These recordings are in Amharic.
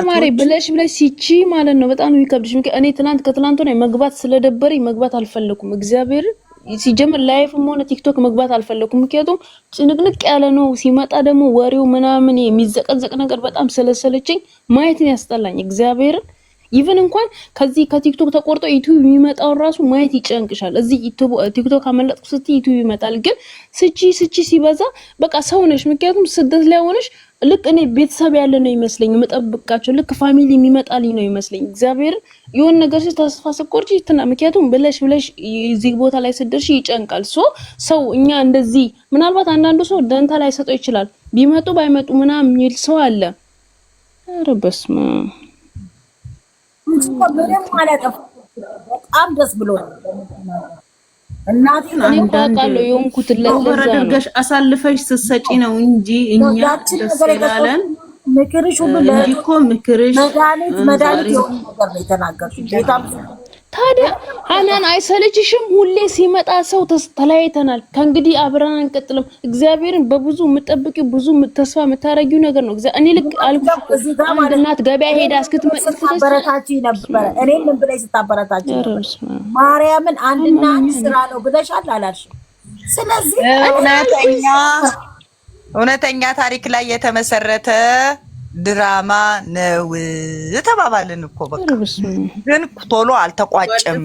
ማሪ ብለሽ ሲቺ ማለት ነው በጣም የሚከብድሽ። እኔ ከትናንት ነው መግባት ስለደበረኝ መግባት አልፈለኩም። እግዚአብሔር ሲጀምር ላይፍም ሆነ ቲክቶክ መግባት አልፈለኩም። ምክንያቱም ጭንቅንቅ ያለ ነው። ሲመጣ ደግሞ ወሬው ምናምን የሚዘቀዘቅ ነገር በጣም ስለሰለቸኝ ማየትን ያስጠላኝ እግዚአብሔር። ኢቭን እንኳን ከዚህ ከቲክቶክ ተቆርጦ ዩቲዩብ የሚመጣው ራሱ ማየት ይጨንቅሻል። እዚህ ቲክቶክ አመለጥኩ ስትይ ዩቲዩብ ይመጣል። ግን ስቺ ሲበዛ በቃ ሰው ነሽ። ምክንያቱም ስደት ላይ ሆነሽ ልክ እኔ ቤተሰብ ያለ ነው ይመስለኝ መጠብቃቸው ልክ ፋሚሊ የሚመጣልኝ ነው ይመስለኝ። እግዚአብሔር የሆነ ነገር ተስፋ ስቆርጪ ምክንያቱም ብለሽ እዚህ ቦታ ላይ ስደርሽ ይጨንቃል። ሰው እኛ እንደዚህ ምናልባት አንዳንዱ ሰው ደንታ ላይ ሰጠው ይችላል። ቢመጡ ባይመጡ ምናምን የሚል ሰው አለ። ኧረ በስመ አብ በጣም ደስ ብሎ እናቴን አንዳንዴ የሆንኩት ለዘርገሽ አሳልፈሽ ስትሰጪ ነው እንጂ እኛ ደስ ይላለን። ምክርሽ ሁሉ ለእኮ ምክርሽ መድኃኒት የሆነ ነገር ነው የተናገርሽው። ታዲያ ሀናን አይሰለችሽም? ሁሌ ሲመጣ ሰው ተለያይተናል፣ ከእንግዲህ አብረን አንቀጥልም። እግዚአብሔርን በብዙ የምጠብቂው ብዙ ተስፋ የምታረጊው ነገር ነው። እኔ ልክ አልኩሽ አንድ እናት ገበያ ሄዳ እስክትመጣ ስታበረታች ነበር። እኔ ምን ብለሽ ስታበረታች ነበር? ማርያምን አንድና አንድ ስራ ነው ብለሻል አላልሽም? ስለዚህ እውነተኛ ታሪክ ላይ የተመሰረተ ድራማ ነው ተባባልን እኮ በቃ። ግን ቶሎ አልተቋጨም።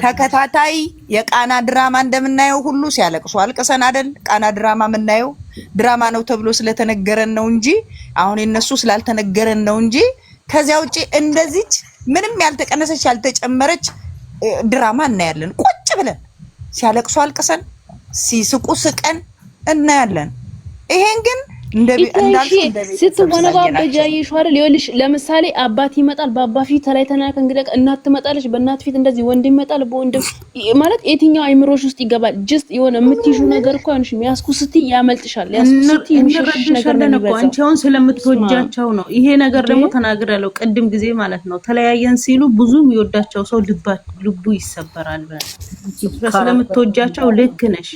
ተከታታይ የቃና ድራማ እንደምናየው ሁሉ ሲያለቅሱ አልቅሰን አይደል? ቃና ድራማ የምናየው ድራማ ነው ተብሎ ስለተነገረን ነው እንጂ አሁን የነሱ ስላልተነገረን ነው እንጂ ከዚያ ውጪ እንደዚች ምንም ያልተቀነሰች ያልተጨመረች ድራማ እናያለን። ቁጭ ብለን ሲያለቅሱ አልቅሰን ሲስቁ ስቀን እናያለን። ይሄን ግን ስትወነባበጃ ይሽዋል። ይኸውልሽ ለምሳሌ አባት ይመጣል፣ በአባት ፊት ተለያይተናል፣ ከእንግዲህ እናት ትመጣለች፣ በእናት ፊት እንደዚህ ወንድም ይመጣል፣ በወንድም ማለት የትኛው አይምሮሽ ውስጥ ይገባል? ጀስት የሆነ የምትይዙ ነገር እኮ አንቺ የሚያስኩስቲ ያመልጥሻል። ያስኩስቲ የሚሽሽ ነገር ነው የሚበዛው። አንቺ አሁን ስለምትወጃቸው ነው። ይሄ ነገር ደግሞ ተናግሬያለሁ ቅድም ጊዜ ማለት ነው። ተለያየን ሲሉ ብዙ የሚወዳቸው ሰው ልቡ ይሰበራል። ስለምትወጃቸው ልክ ነሽ።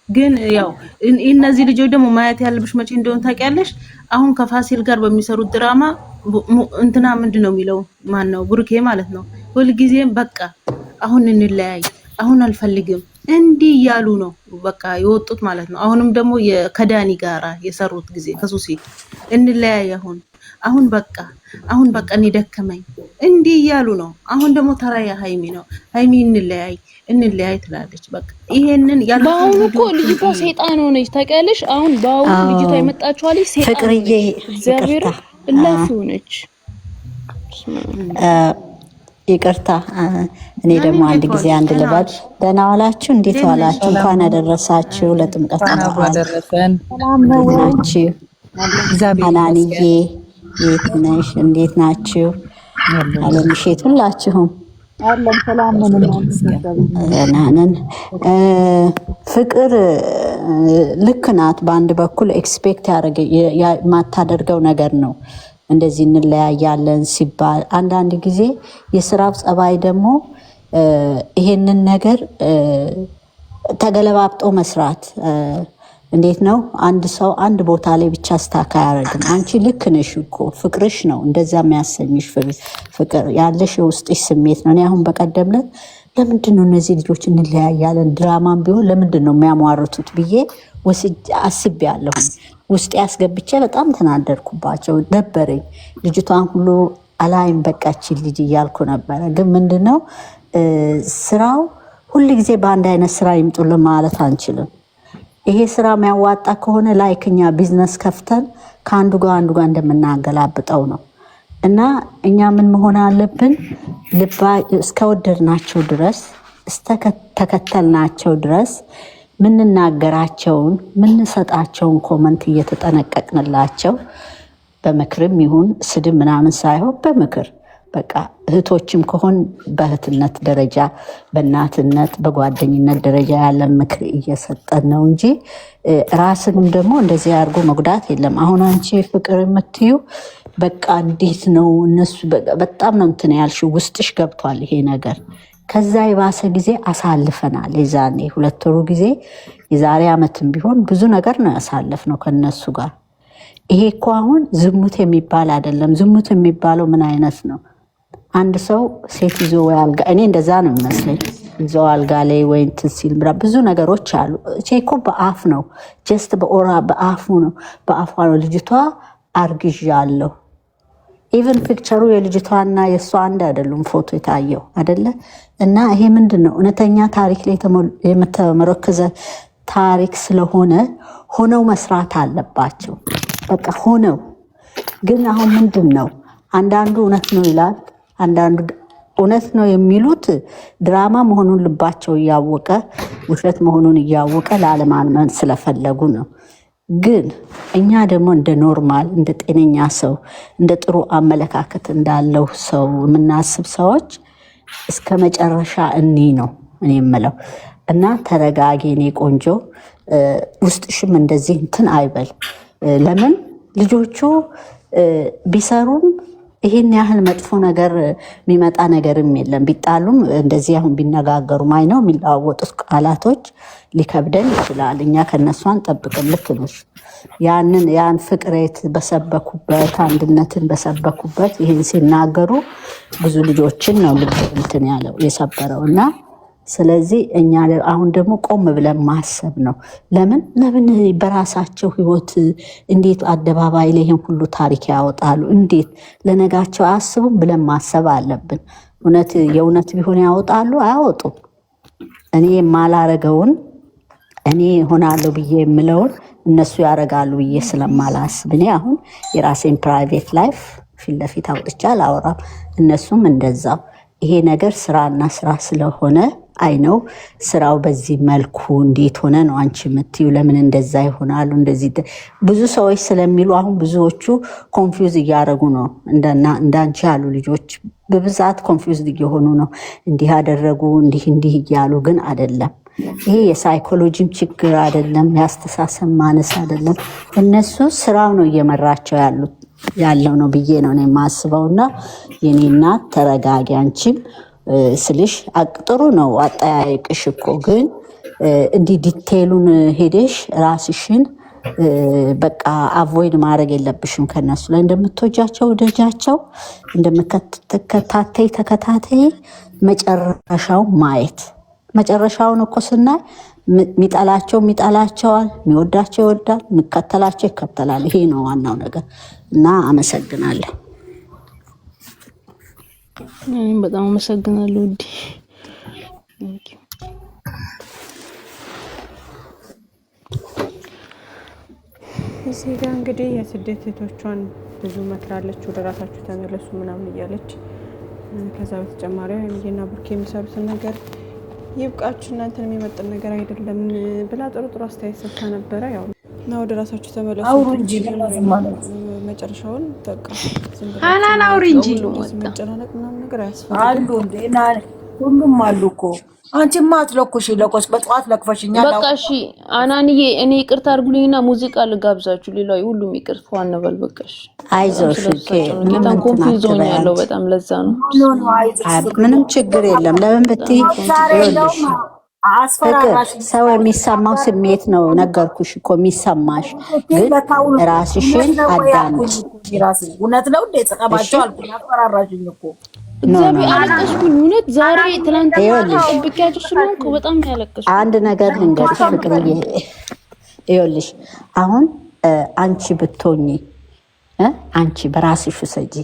ግን ያው እነዚህ ልጆች ደግሞ ማየት ያለብሽ መቼ እንደሆነ ታውቂያለሽ? አሁን ከፋሲል ጋር በሚሰሩት ድራማ እንትና ምንድነው የሚለው ማን ነው? ብሩኬ ማለት ነው። ሁልጊዜም በቃ አሁን እንለያይ፣ አሁን አልፈልግም እንዲህ እያሉ ነው በቃ የወጡት ማለት ነው። አሁንም ደግሞ ከዳኒ ጋራ የሰሩት ጊዜ ከሱሲ እንለያይ አሁን በቃ እኔ ደከመኝ እንዲህ እያሉ ነው። አሁን ደግሞ ተራያ ሃይሚ ነው። ሃይሚ እንለያይ ትላለች። በቃ ይሄንን በአሁኑ እኮ ልጅቷ ሰይጣን ሆነች ታውቂያለሽ? አሁን በአሁኑ ልጅቷ የመጣችው አለች ሰይጣን ፍቅርዬ እግዚአብሔር እላፊ ሆነች። ይቅርታ እኔ ደግሞ አንድ ጊዜ አንድ ልበል። ደህና ዋላችሁ? እንዴት ዋላችሁ? እንኳን አደረሳችሁ ለጥምቀት በዓል። ናችሁ? ሀናንዬ የት ነሽ? እንዴት ናችሁ? አለምሼት ሁላችሁም አለም ሰላም ነን። ፍቅር ልክ ናት። በአንድ በኩል ኤክስፔክት የማታደርገው ነገር ነው እንደዚህ እንለያያለን ሲባል። አንዳንድ ጊዜ የስራው ጸባይ ደግሞ ይሄንን ነገር ተገለባብጦ መስራት እንዴት ነው? አንድ ሰው አንድ ቦታ ላይ ብቻ ስታካ ያደርግም። አንቺ ልክ ነሽ እኮ ፍቅርሽ ነው እንደዛ የሚያሰኝሽ። ፍቅር ያለሽ የውስጥሽ ስሜት ነው። እኔ አሁን በቀደም ዕለት ለምንድን ነው እነዚህ ልጆች እንለያያለን ድራማም ቢሆን ለምንድን ነው የሚያሟርቱት ብዬ አስቤያለሁ። ውስጤ ያስገብቼ በጣም ተናደድኩባቸው ነበረኝ። ልጅቷን ሁሉ አላይም በቃችን ልጅ እያልኩ ነበረ። ግን ምንድነው ስራው ሁልጊዜ በአንድ አይነት ስራ ይምጡልን ማለት አንችልም። ይሄ ስራ የሚያዋጣ ከሆነ ላይክኛ ቢዝነስ ከፍተን ከአንዱ ጋር እንደምናገላብጠው ነው። እና እኛ ምን መሆን አለብን? እስከወደድናቸው ድረስ እስከተከተልናቸው ድረስ ምንናገራቸውን ምንሰጣቸውን ኮመንት እየተጠነቀቅንላቸው በምክርም ይሁን ስድብ ምናምን ሳይሆን በምክር በቃ እህቶችም ከሆን በእህትነት ደረጃ በእናትነት በጓደኝነት ደረጃ ያለን ምክር እየሰጠን ነው እንጂ ራስንም ደግሞ እንደዚህ አድርጎ መጉዳት የለም። አሁን አንቺ ፍቅር የምትዩ በቃ እንዴት ነው እነሱ በጣም ነው እንትን ያልሽው፣ ውስጥሽ ገብቷል ይሄ ነገር። ከዛ የባሰ ጊዜ አሳልፈናል። የዛኔ 2 ወሩ ጊዜ የዛሬ ዓመትም ቢሆን ብዙ ነገር ነው ያሳለፍነው ከነሱ ጋር። ይሄ እኮ አሁን ዝሙት የሚባል አይደለም። ዝሙት የሚባለው ምን አይነት ነው? አንድ ሰው ሴት ይዞ ወይ አልጋ፣ እኔ እንደዛ ነው የሚመስለኝ፣ ይዞ አልጋ ላይ ወይ እንትን ሲል ብዙ ነገሮች አሉ። እቼ እኮ በአፍ ነው፣ ጀስት በኦራ በአፉ ነው፣ በአፏ ነው ልጅቷ አርግዣለሁ። ኢቨን ፒክቸሩ የልጅቷና የእሷ አንድ አይደሉም፣ ፎቶ የታየው አይደለ? እና ይሄ ምንድን ነው? እውነተኛ ታሪክ ላይ የተመረከዘ ታሪክ ስለሆነ ሆነው መስራት አለባቸው። በቃ ሆነው ግን አሁን ምንድን ነው አንዳንዱ እውነት ነው ይላል፣ አንዳንዱ እውነት ነው የሚሉት ድራማ መሆኑን ልባቸው እያወቀ ውሸት መሆኑን እያወቀ ላለማመን ስለፈለጉ ነው። ግን እኛ ደግሞ እንደ ኖርማል እንደ ጤነኛ ሰው እንደ ጥሩ አመለካከት እንዳለው ሰው የምናስብ ሰዎች እስከ መጨረሻ እኒ ነው እኔ የምለው። እና ተረጋጊ የኔ ቆንጆ፣ ውስጥሽም እንደዚህ እንትን አይበል። ለምን ልጆቹ ቢሰሩም ይሄን ያህል መጥፎ ነገር የሚመጣ ነገርም የለም። ቢጣሉም እንደዚህ አሁን ቢነጋገሩ ማይ ነው የሚለዋወጡት ቃላቶች ሊከብደን ይችላል። እኛ ከነሱ አንጠብቅም። ልክ ነሽ። ያን ፍቅሬት በሰበኩበት አንድነትን በሰበኩበት ይህን ሲናገሩ ብዙ ልጆችን ነው ልብ እንትን ያለው የሰበረው እና ስለዚህ እኛ አሁን ደግሞ ቆም ብለን ማሰብ ነው። ለምን በራሳቸው ህይወት እንዴት አደባባይ ላይ ይህን ሁሉ ታሪክ ያወጣሉ? እንዴት ለነጋቸው አያስቡም ብለን ማሰብ አለብን። የእውነት ቢሆን ያወጣሉ? አያወጡም። እኔ የማላረገውን እኔ ሆናለሁ ብዬ የምለውን እነሱ ያደርጋሉ ብዬ ስለማላስብ እኔ አሁን የራሴን ፕራይቬት ላይፍ ፊት ለፊት አውጥቼ አላወራም። እነሱም እንደዛው። ይሄ ነገር ስራና ስራ ስለሆነ አይ ነው ስራው በዚህ መልኩ እንዴት ሆነ ነው አንቺ የምትዩ? ለምን እንደዛ ይሆናሉ? እንደዚህ ብዙ ሰዎች ስለሚሉ አሁን ብዙዎቹ ኮንፊውዝ እያደረጉ ነው። እንዳንቺ ያሉ ልጆች በብዛት ኮንፊውዝ እየሆኑ ነው። እንዲህ ያደረጉ እንዲህ እያሉ ግን አይደለም። ይሄ የሳይኮሎጂም ችግር አይደለም፣ የአስተሳሰብ ማነስ አይደለም። እነሱ ስራው ነው እየመራቸው ያለው ነው ብዬ ነው የማስበው። እና የኔ እናት ተረጋጊ። አንቺም ስልሽ ጥሩ ነው አጠያየቅሽ እኮ ግን እንዲህ ዲቴሉን ሄደሽ ራስሽን በቃ አቮይድ ማድረግ የለብሽም። ከነሱ ላይ እንደምትወጃቸው ወደጃቸው፣ እንደምትከታተይ ተከታተይ፣ መጨረሻው ማየት። መጨረሻውን እኮ ስናይ የሚጠላቸው ይጠላቸዋል፣ የሚወዳቸው ይወዳል፣ የሚከተላቸው ይከተላል። ይሄ ነው ዋናው ነገር እና አመሰግናለሁ። እኔም በጣም አመሰግናለሁ ውዴ። እዚህ ጋር እንግዲህ የስደት እህቶቿን ብዙ መክራለች፣ ወደ ራሳችሁ ተመለሱ ምናምን እያለች። ከዛ በተጨማሪ ሀይሚዬና ብሩኬ የሚሰሩትን ነገር ይብቃችሁ፣ እናንተን የሚመጥን ነገር አይደለም ብላ ጥሩ አስተያየት ሰጥታ ነበረ። ያው እና ወደ ራሳችሁ ተመለሱ መጨረሻውን በቃ አናን አውሪ እንጂ መጨናነቅ ምናምን ነገር አያስፈልግም። ሁሉም አሉ እኮ አንቺማ አትለኩሽ፣ ለቆስ በጠዋት ለክፈሽኛል። በቃ እሺ አናንዬ፣ እኔ ይቅርታ አድርጉልኝና ሙዚቃ ልጋብዛችሁ። ሌላው ሁሉም ይቅርታ ዋነበል። በቃ እሺ አይዞሽ። በጣም ኮንፊውዝ ሆኛለሁ። በጣም ለዛ ነው። ምንም ችግር የለም። ለምን ብትይ ሰው የሚሰማው ስሜት ነው። ነገርኩሽ እኮ የሚሰማሽ ግን ራስሽን አዳምጪ። እውነት ነው እንዴ? ተቀባቸው አልኩኝ። አፈራራሽኝ እኮ እግዚአብሔር አለቀስኩኝ። እውነት ዛሬ ትናንት ጠብቂያችሁ ስለሆንኩ በጣም ያለቀስኩ። አንድ ነገር ልንገርሽ ፍቅርዬ፣ ይኸውልሽ አሁን አንቺ ብትሆኚ አንቺ በራስሽ ውሰጂ